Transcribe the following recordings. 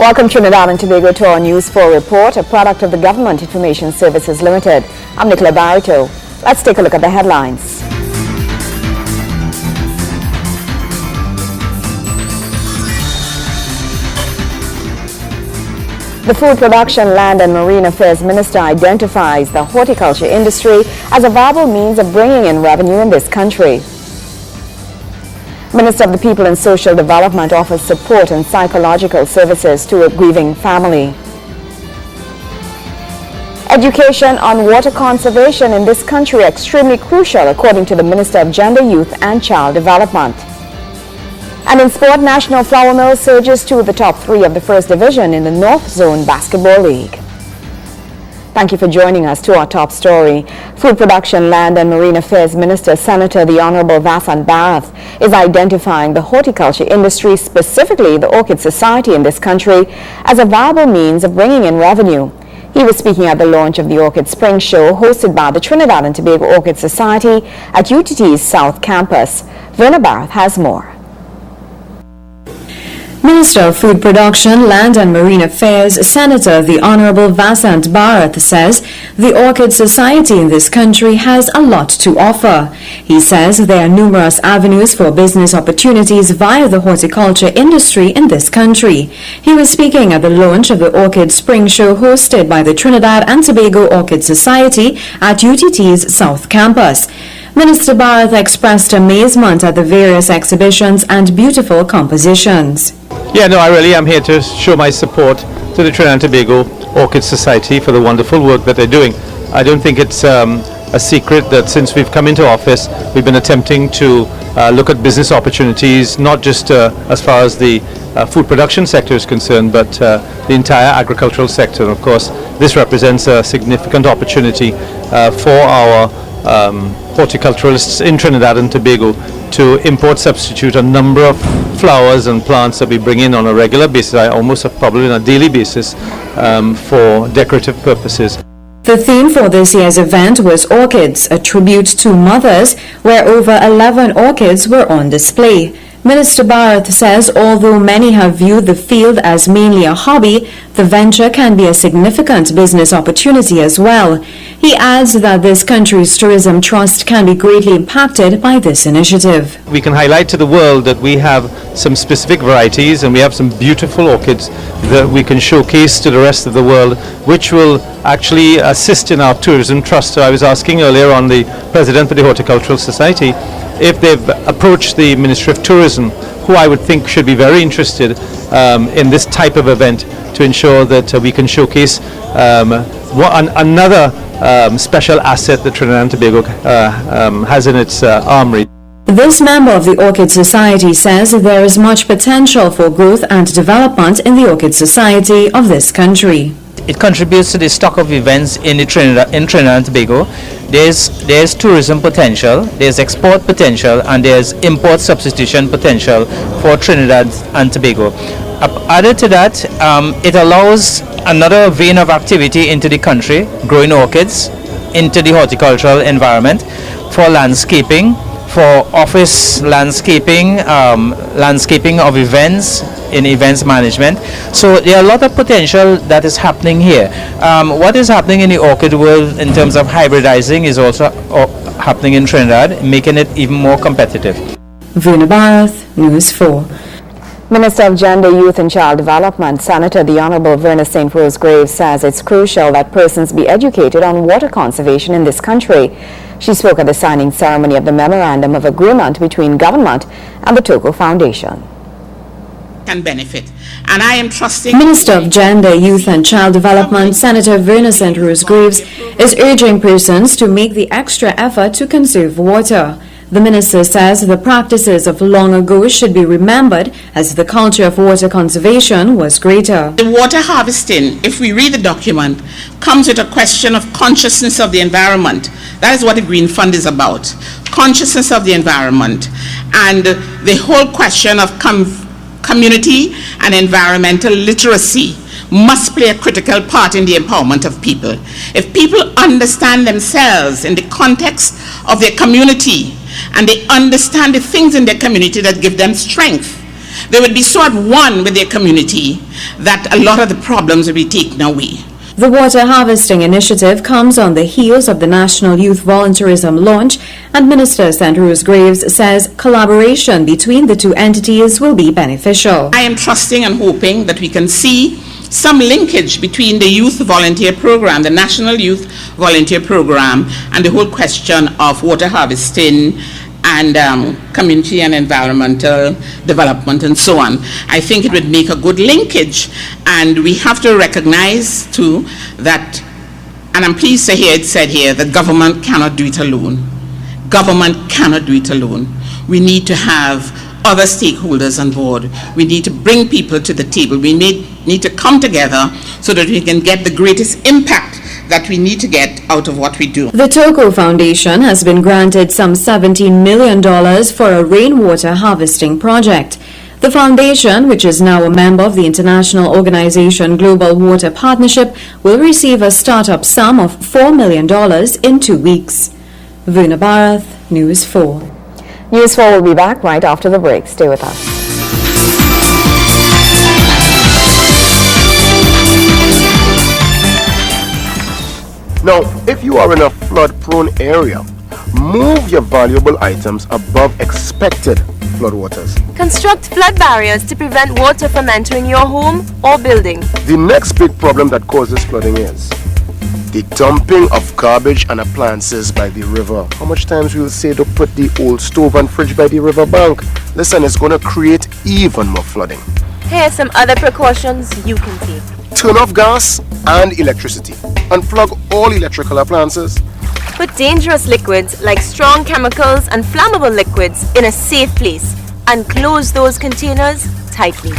Welcome Trinidad and Tobago to our News 4 report, a product of the Government Information Services Limited. I'm Nicola Barito. Let's take a look at the headlines. The Food Production, Land and Marine Affairs Minister identifies the horticulture industry as a viable means of bringing in revenue in this country. Minister of the People and Social Development offers support and psychological services to a grieving family. Education on water conservation in this country extremely crucial, according to the Minister of Gender, Youth and Child Development. And in sport, National Flour Mill surges to the top 3 of the first division in the North Zone Basketball League. Thank you for joining us. To our top story. Food Production, Land and Marine Affairs Minister Senator the Honorable Vasant Bharat is identifying the horticulture industry, specifically the Orchid Society in this country, as a viable means of bringing in revenue. He was speaking at the launch of the Orchid Spring Show hosted by the Trinidad and Tobago Orchid Society at UTT's South Campus. Verna Bharat has more. Minister of Food Production, Land and Marine Affairs, Senator the Honorable Vasant Bharat says the Orchid Society in this country has a lot to offer. He says there are numerous avenues for business opportunities via the horticulture industry in this country. He was speaking at the launch of the Orchid Spring Show hosted by the Trinidad and Tobago Orchid Society at UTT's South Campus. Minister Bharat expressed amazement at the various exhibitions and beautiful compositions. Yeah, no, I really am here to show my support to the Trinidad and Tobago Orchid Society for the wonderful work that they're doing. I don't think it's a secret that since we've come into office, we've been attempting to look at business opportunities, not just as far as the food production sector is concerned, but the entire agricultural sector. And of course, this represents a significant opportunity for our horticulturalists in Trinidad and Tobago to import substitute a number of flowers and plants that we bring in on a regular basis, almost probably on a daily basis, for decorative purposes. The theme for this year's event was Orchids, a tribute to mothers, where over 11 orchids were on display. Minister Bharat says although many have viewed the field as mainly a hobby, the venture can be a significant business opportunity as well. He adds that this country's tourism trust can be greatly impacted by this initiative. We can highlight to the world that we have some specific varieties and we have some beautiful orchids that we can showcase to the rest of the world, which will actually assist in our tourism trust. So I was asking earlier on the President of the Horticultural Society if they've approached the Ministry of Tourism, who I would think should be very interested in this type of event to ensure that we can showcase another special asset that Trinidad and Tobago has in its armory. This member of the Orchid Society says there is much potential for growth and development in the Orchid Society of this country. It contributes to the stock of events in Trinidad and Tobago. There's tourism potential, there's export potential, and there's import substitution potential for Trinidad and Tobago. Added to that, it allows another vein of activity into the country, growing orchids, into the horticultural environment, for landscaping, for office landscaping, landscaping of events, in events management. So there are a lot of potential that is happening here. What is happening in the orchid world in terms of hybridizing is also happening in Trinidad, making it even more competitive. Verna Bharat, News 4. Minister of Gender, Youth and Child Development, Senator the Honorable Verna St. Rose Graves says it's crucial that persons be educated on water conservation in this country. She spoke at the signing ceremony of the Memorandum of Agreement between government and the Togo Foundation. Can benefit. And I am trusting Minister of Gender, Youth and Child Development, Senator Verna St. Rose Graves, is urging persons to make the extra effort to conserve water. The minister says the practices of long ago should be remembered as the culture of water conservation was greater. The water harvesting, if we read the document, comes with a question of consciousness of the environment. That is what the Green Fund is about. Consciousness of the environment and the whole question of community and environmental literacy must play a critical part in the empowerment of people. If people understand themselves in the context of their community and they understand the things in their community that give them strength, they would be so at one with their community that a lot of the problems would be taken away. The water harvesting initiative comes on the heels of the National Youth Volunteerism launch, and Minister St. Rose Graves says collaboration between the two entities will be beneficial. I am trusting and hoping that we can see some linkage between the youth volunteer program, the National Youth Volunteer Program, and the whole question of water harvesting and community and environmental development and so on. I think it would make a good linkage, and we have to recognize too that, and I'm pleased to hear it said here, that government cannot do it alone. Government cannot do it alone. We need to have other stakeholders on board. We need to bring people to the table. We need to come together so that we can get the greatest impact that we need to get out of what we do. The Toko Foundation has been granted some $17 million for a rainwater harvesting project. The foundation, which is now a member of the international organization Global Water Partnership, will receive a startup sum of $4 million in 2 weeks. Verna Barath, News 4. News 4 will be back right after the break. Stay with us. Now, if you are in a flood-prone area, move your valuable items above expected floodwaters. Construct flood barriers to prevent water from entering your home or building. The next big problem that causes flooding is the dumping of garbage and appliances by the river. How much times we will say to put the old stove and fridge by the river bank? Listen, it's going to create even more flooding. Here are some other precautions you can take. Turn off gas and electricity. Unplug all electrical appliances. Put dangerous liquids like strong chemicals and flammable liquids in a safe place and close those containers tightly.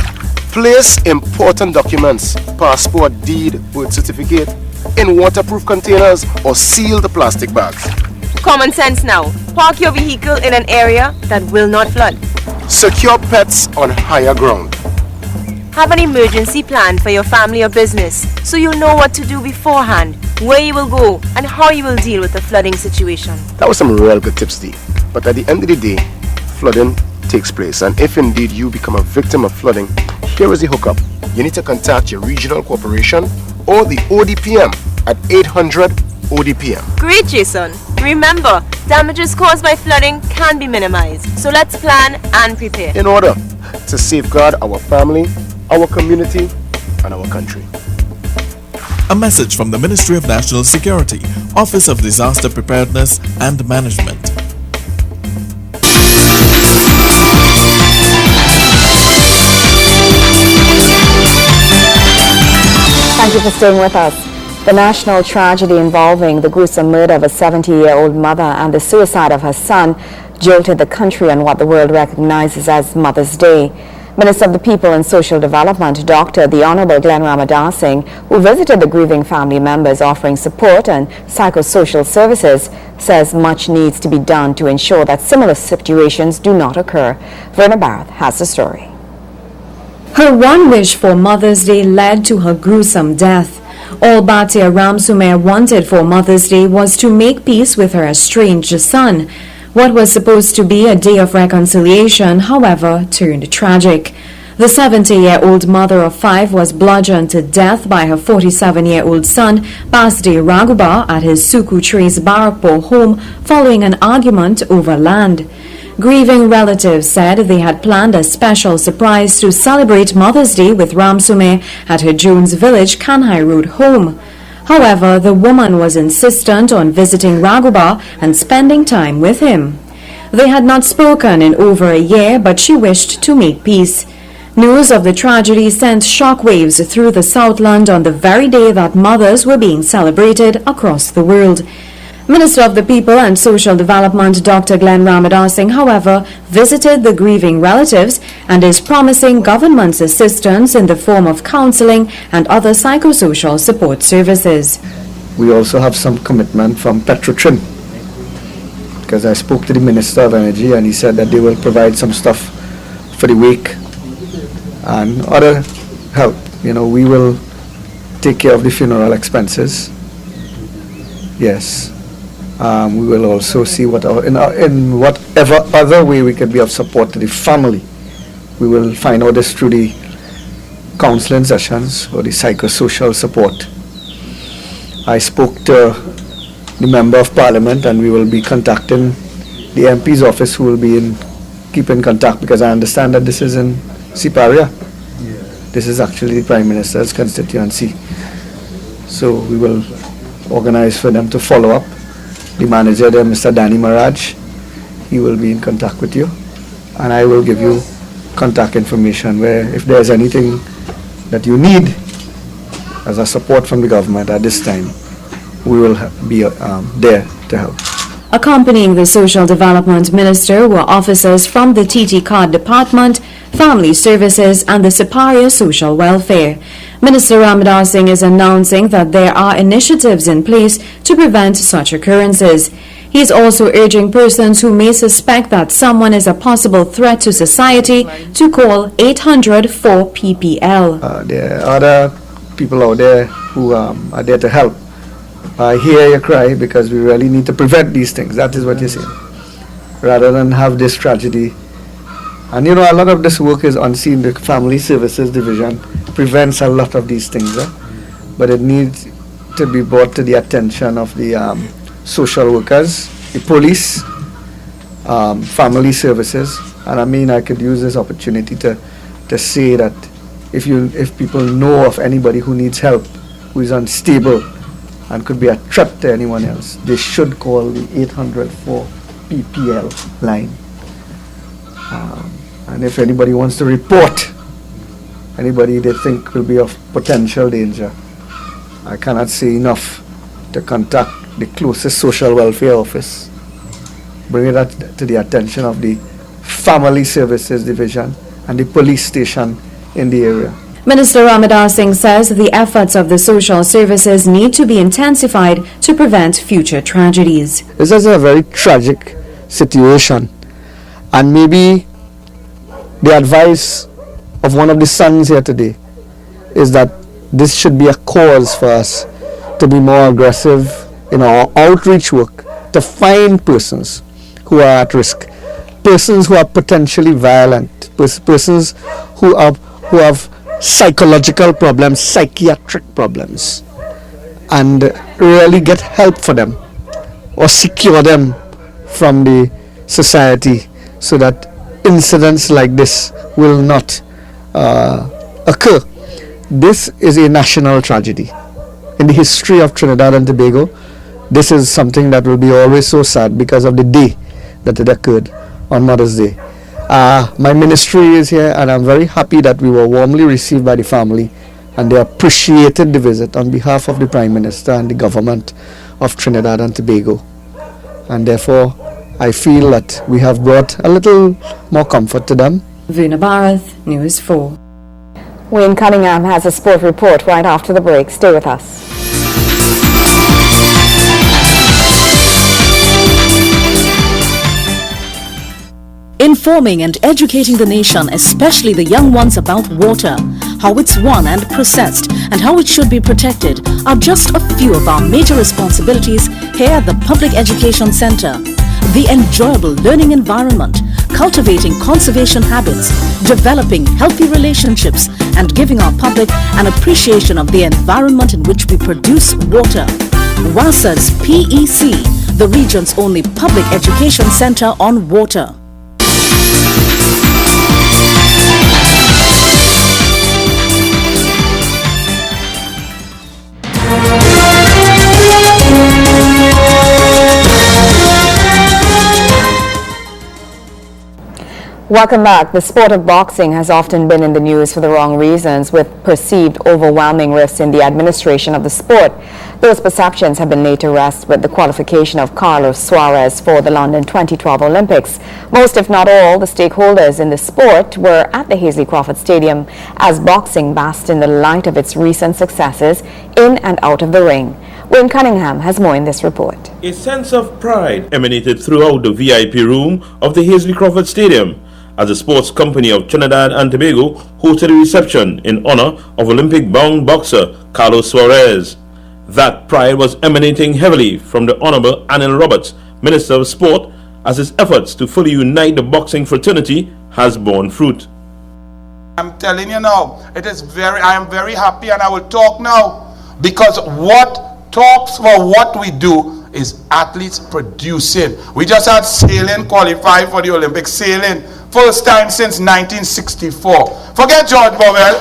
Place important documents, passport, deed, birth certificate, in waterproof containers or sealed plastic bags. Common sense now. Park your vehicle in an area that will not flood. Secure pets on higher ground. Have an emergency plan for your family or business so you'll know what to do beforehand, where you will go, and how you will deal with the flooding situation. That was some real good tips, Dee. But at the end of the day, flooding takes place. And if indeed you become a victim of flooding, here is the hookup. You need to contact your regional corporation or the ODPM at 800 ODPM. Great, Jason. Remember, damages caused by flooding can be minimized. So let's plan and prepare. In order to safeguard our family, our community, and our country. A message from the Ministry of National Security, Office of Disaster Preparedness and Management. Thank you for staying with us. The national tragedy involving the gruesome murder of a 70-year-old mother and the suicide of her son jolted the country on what the world recognizes as Mother's Day. Minister of the People and Social Development, Dr. the Honorable Glenn Ramadas Singh, who visited the grieving family members offering support and psychosocial services, says much needs to be done to ensure that similar situations do not occur. Verna Barath has the story. Her one wish for Mother's Day led to her gruesome death. All Bhatia Ramsumer wanted for Mother's Day was to make peace with her estranged son. What was supposed to be a day of reconciliation, however, turned tragic. The 70-year-old mother of 5 was bludgeoned to death by her 47-year-old son, Basde Raghuba, at his Suku Trace Barakpur home following an argument over land. Grieving relatives said they had planned a special surprise to celebrate Mother's Day with Ramsumer at her Jones Village, Kanhai Road home. However, the woman was insistent on visiting Raghuba and spending time with him. They had not spoken in over a year, but she wished to make peace. News of the tragedy sent shockwaves through the Southland on the very day that mothers were being celebrated across the world. Minister of the People and Social Development Dr. Glenn Ramadas Singh, however, visited the grieving relatives and is promising government's assistance in the form of counseling and other psychosocial support services. We also have some commitment from Petrotrim, because I spoke to the Minister of Energy and he said that they will provide some stuff for the wake and other help. You know, we will take care of the funeral expenses. Yes. We will also see what in whatever other way we can be of support to the family we will find out this through the counseling sessions or the psychosocial support. I spoke to the Member of Parliament, and we will be contacting the MP's office, who will be keep in contact, because I understand that this is in Siparia. This is actually the Prime Minister's constituency. So we will organize for them to follow up. The manager there, Mr. Danny Maraj, he will be in contact with you, and I will give you contact information where if there's anything that you need as a support from the government at this time, we will be there to help. Accompanying the Social Development Minister were officers from the TT Card Department, Family Services and the Siparia Social Welfare. Minister Ramadar Singh is announcing that there are initiatives in place to prevent such occurrences. He is also urging persons who may suspect that someone is a possible threat to society to call 800-4PPL. There are other people out there who are there to help. I hear your cry, because we really need to prevent these things. That is what you're saying. Rather than have this tragedy. And you know, a lot of this work is unseen. The Family Services Division prevents a lot of these things. But it needs to be brought to the attention of the social workers, the police, family services. And I mean, I could use this opportunity to say that if people know of anybody who needs help, who is unstable, and could be a threat to anyone else, they should call the 800-4PPL line. And if anybody wants to report anybody they think will be of potential danger, I cannot say enough to contact the closest social welfare office, bring it to the attention of the Family Services Division and the police station in the area. Minister Ramadar Singh says the efforts of the social services need to be intensified to prevent future tragedies. This is a very tragic situation, and maybe the advice of one of the sons here today is that this should be a cause for us to be more aggressive in our outreach work, to find persons who are at risk, persons who are potentially violent, persons who have psychological problems, psychiatric problems, and really get help for them or secure them from the society so that incidents like this will not occur. This is a national tragedy. In the history of Trinidad and Tobago, this is something that will be always so sad because of the day that it occurred, on Mother's Day. My ministry is here, and I'm very happy that we were warmly received by the family, and they appreciated the visit on behalf of the Prime Minister and the government of Trinidad and Tobago. And therefore, I feel that we have brought a little more comfort to them. Vuna Bharath, News 4. Wayne Cunningham has a sport report right after the break. Stay with us. Informing and educating the nation, especially the young ones, about water, how it's won and processed, and how it should be protected are just a few of our major responsibilities here at the Public Education Center. The enjoyable learning environment, cultivating conservation habits, developing healthy relationships, and giving our public an appreciation of the environment in which we produce water. WASA's PEC, the region's only public education center on water. Welcome back. The sport of boxing has often been in the news for the wrong reasons, with perceived overwhelming risks in the administration of the sport. Those perceptions have been laid to rest with the qualification of Carlos Suarez for the London 2012 Olympics. Most, if not all, the stakeholders in the sport were at the Hazley Crawford Stadium as boxing basked in the light of its recent successes in and out of the ring. Wayne Cunningham has more in this report. A sense of pride emanated throughout the VIP room of the Hazley Crawford Stadium as the sports company of Trinidad and Tobago hosted a reception in honor of Olympic-bound boxer Carlos Suarez. That pride was emanating heavily from the Honorable Anil Roberts, Minister of Sport, as his efforts to fully unite the boxing fraternity has borne fruit. I'm telling you now, I am very happy, and I will talk now, because what talks for what we do is athletes producing. We just had sailing qualify for the Olympics, sailing, first time since 1964. Forget George Bovell.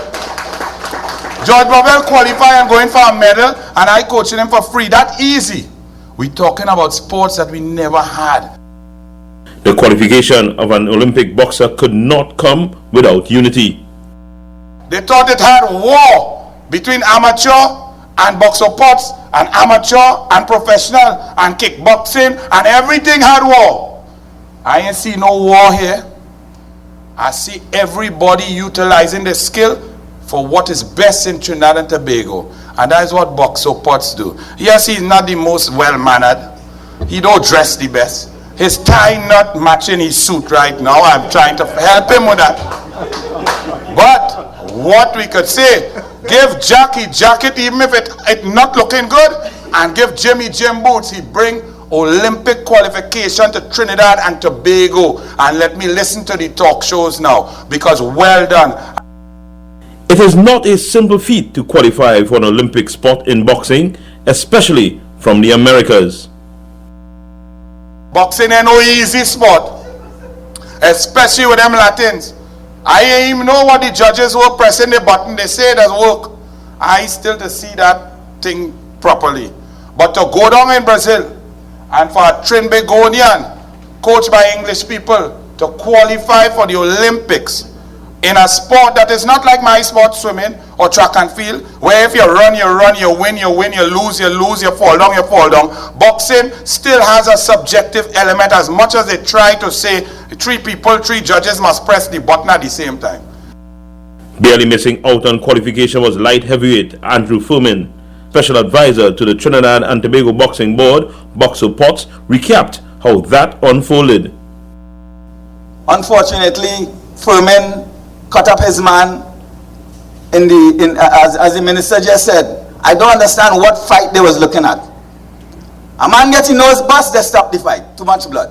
George Bovell qualified and going for a medal, and I coaching him for free. That easy. We're talking about sports that we never had. The qualification of an Olympic boxer could not come without unity. They thought it had war between amateur and boxer pots, and amateur and professional, and kickboxing, and everything had war. I ain't see no war here. I see everybody utilizing their skill for what is best in Trinidad and Tobago, and that is what boxer pots do. Yes, he's not the most well-mannered. He don't dress the best. His tie not matching his suit right now. I'm trying to help him with that. But what we could say, give Jackie jacket even if it not looking good, and give Jimmy gym boots. He bring Olympic qualification to Trinidad and Tobago. And let me listen to the talk shows now, because well done. It is not a simple feat to qualify for an Olympic spot in boxing, especially from the Americas. Boxing ain't no easy sport, especially with them Latins. I ain't even know what the judges were pressing the button. They say it does work. I still to see that thing properly. But to go down in Brazil and for a Trinbagonian coached by English people to qualify for the Olympics in a sport that is not like my sport, swimming or track and field, where if you run, you win, you lose, you fall down. Boxing still has a subjective element, as much as they try to say three judges must press the button at the same time. Barely missing out on qualification was light heavyweight Andrew Furman. Special advisor to the Trinidad and Tobago Boxing Board, Boxer Potts, recapped how that unfolded. Unfortunately, Furman cut up his man as the minister just said. I don't understand what fight they was looking at. A man get his nose bust, they stop the fight. Too much blood.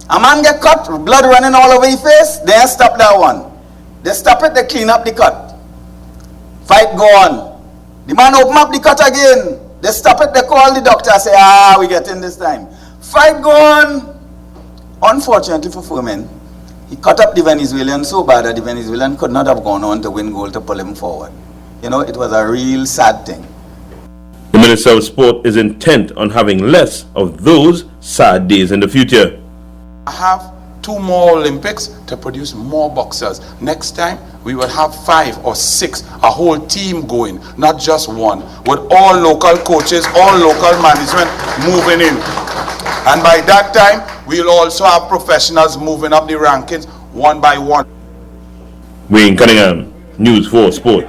A man get cut, blood running all over his face, they stop that one. They stop it, they clean up the cut. Fight go on. The man open up the cut again. They stop it, they call the doctor, say, we get in this time. Fight go on. Unfortunately for Furman, he cut up the Venezuelan so bad that the Venezuelan could not have gone on to win gold to pull him forward. You know, it was a real sad thing. The Minister of Sport is intent on having less of those sad days in the future. I have 2 more Olympics to produce more boxers. Next time, we will have 5 or 6, a whole team going, not just one, with all local coaches, all local management moving in. And by that time, we'll also have professionals moving up the rankings one by one. Wayne Cunningham, News 4 Sport.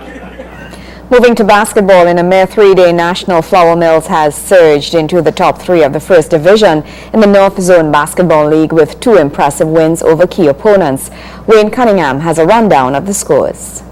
Moving to basketball, in a mere 3-day national, Flower Mills has surged into the top 3 of the first division in the North Zone Basketball League with 2 impressive wins over key opponents. Wayne Cunningham has a rundown of the scores.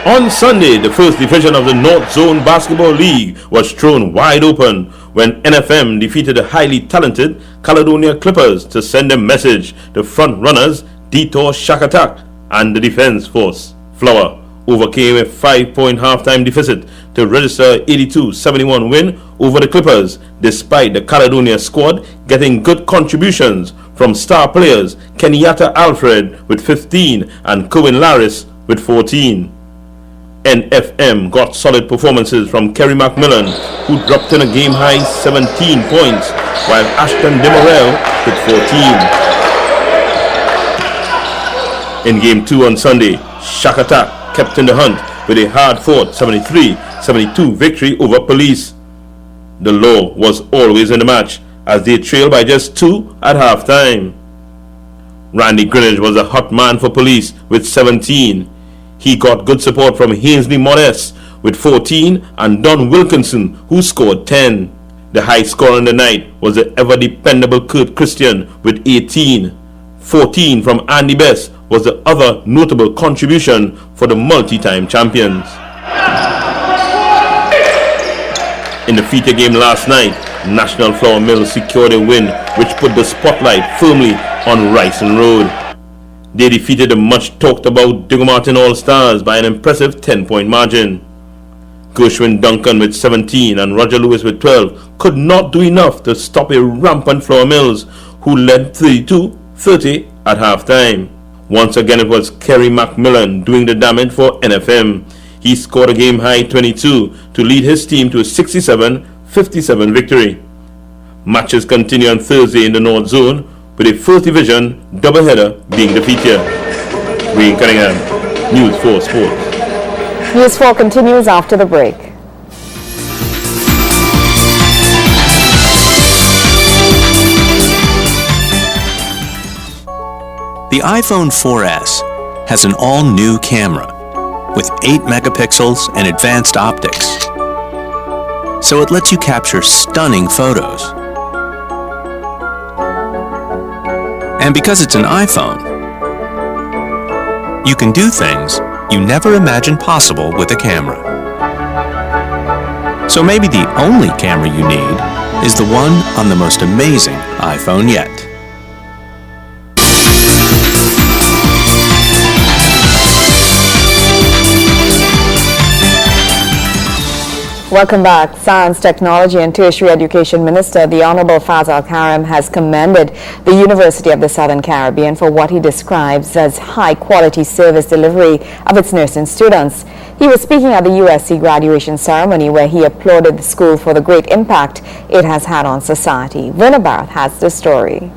On Sunday, the first division of the North Zone Basketball League was thrown wide open when NFM defeated the highly talented Caledonia Clippers to send a message to front runners Detour Shakatak and the Defense Force. Flower overcame a 5-point halftime deficit to register 82-71 win over the Clippers, despite the Caledonia squad getting good contributions from star players Kenyatta Alfred with 15 and Cohen Laris with 14. NFM got solid performances from Kerry McMillan, who dropped in a game-high 17 points, while Ashton Demorel with 14. In Game 2 on Sunday, Shakatak kept in the hunt with a hard-fought 73-72 victory over Police. The law was always in the match, as they trailed by just 2 at halftime. Randy Greenidge was a hot man for Police with 17. He got good support from Hainsley Modest with 14 and Don Wilkinson, who scored 10. The high scorer in the night was the ever-dependable Kurt Christian with 18. 14 from Andy Best was the other notable contribution for the multi-time champions. In the feature game last night, National Flour Mills secured a win which put the spotlight firmly on Rice and Road. They defeated the much talked about Diego Martin All-Stars by an impressive 10-point margin. Gershwin Duncan with 17 and Roger Lewis with 12 could not do enough to stop a rampant Flower Mills, who led 32-30 at halftime. Once again it was Kerry McMillan doing the damage for NFM. He scored a game-high 22 to lead his team to a 67-57 victory. Matches continue on Thursday in the North Zone, with a First Division doubleheader being the feature. Wayne Cunningham, News 4 Sports. News 4 continues after the break. The iPhone 4S has an all-new camera with 8 megapixels and advanced optics. So it lets you capture stunning photos. And because it's an iPhone, you can do things you never imagined possible with a camera. So maybe the only camera you need is the one on the most amazing iPhone yet. Welcome back. Science, Technology and Tertiary Education Minister, the Honorable Fazal Karim, has commended the University of the Southern Caribbean for what he describes as high-quality service delivery of its nursing students. He was speaking at the USC graduation ceremony where he applauded the school for the great impact it has had on society. Verna Barth has the story.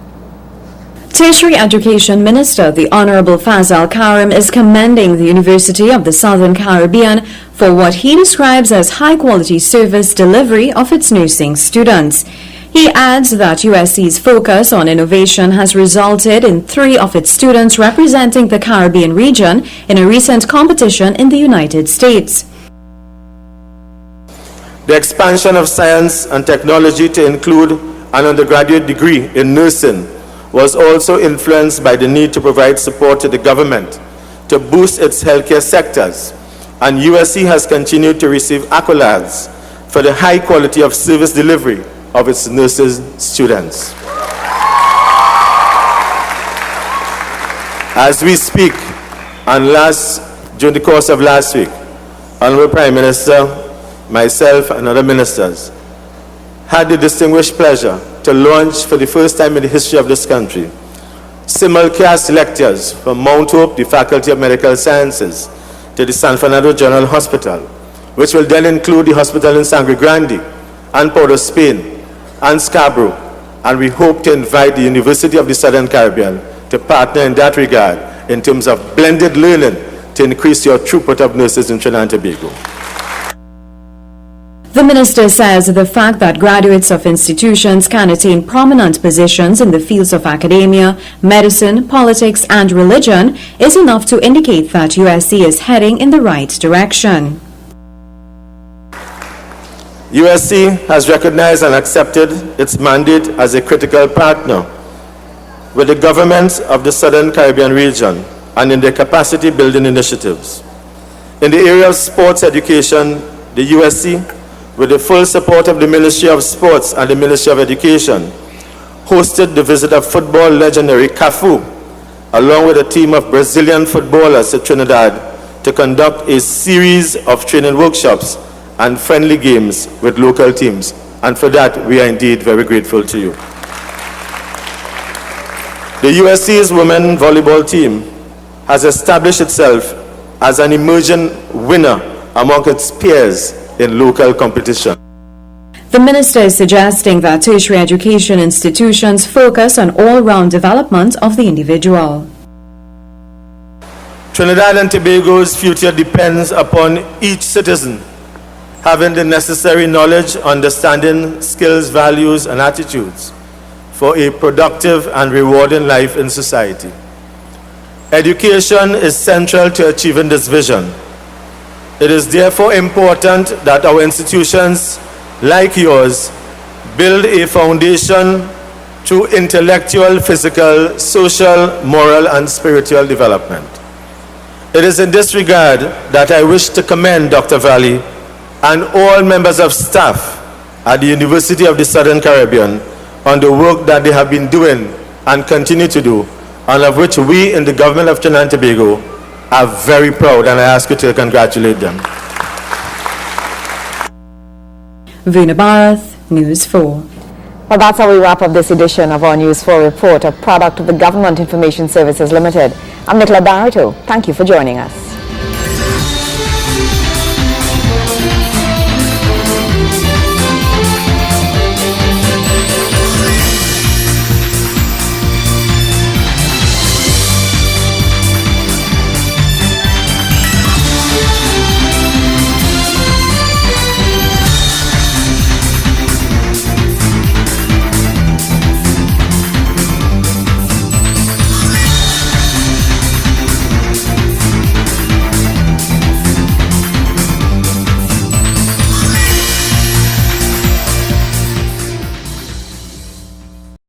Tertiary Education Minister, the Honorable Fazal Karim, is commending the University of the Southern Caribbean for what he describes as high-quality service delivery of its nursing students. He adds that USC's focus on innovation has resulted in 3 of its students representing the Caribbean region in a recent competition in the United States. The expansion of science and technology to include an undergraduate degree in nursing was also influenced by the need to provide support to the government to boost its healthcare sectors, and USC has continued to receive accolades for the high quality of service delivery of its nursing students. As we speak, and during the course of last week, Honorable Prime Minister, myself and other ministers had the distinguished pleasure to launch for the first time in the history of this country simulcast lectures from Mount Hope, the Faculty of Medical Sciences, to the San Fernando General Hospital, which will then include the hospital in Sangre Grande and Port of Spain and Scarborough, and we hope to invite the University of the Southern Caribbean to partner in that regard in terms of blended learning to increase your throughput of nurses in Trinidad and Tobago. The minister says the fact that graduates of institutions can attain prominent positions in the fields of academia, medicine, politics, and religion is enough to indicate that USC is heading in the right direction. USC has recognized and accepted its mandate as a critical partner with the governments of the Southern Caribbean region and in their capacity building initiatives. In the area of sports education, the USC, with the full support of the Ministry of Sports and the Ministry of Education, hosted the visit of football legendary Cafu, along with a team of Brazilian footballers to Trinidad to conduct a series of training workshops and friendly games with local teams. And for that, we are indeed very grateful to you. The USC's women volleyball team has established itself as an emerging winner among its peers in local competition. The minister is suggesting that tertiary education institutions focus on all-round development of the individual. Trinidad and Tobago's future depends upon each citizen having the necessary knowledge, understanding, skills, values, and attitudes for a productive and rewarding life in society. Education is central to achieving this vision. It is therefore important that our institutions, like yours, build a foundation through intellectual, physical, social, moral, and spiritual development. It is in this regard that I wish to commend Dr. Valley and all members of staff at the University of the Southern Caribbean on the work that they have been doing and continue to do and of which we in the government of Trinidad and Tobago are very proud, and I ask you to congratulate them. Veena Bharath, News 4. Well, that's how we wrap up this edition of our News 4 report, a product of the Government Information Services Limited. I'm Nicola Barreto. Thank you for joining us.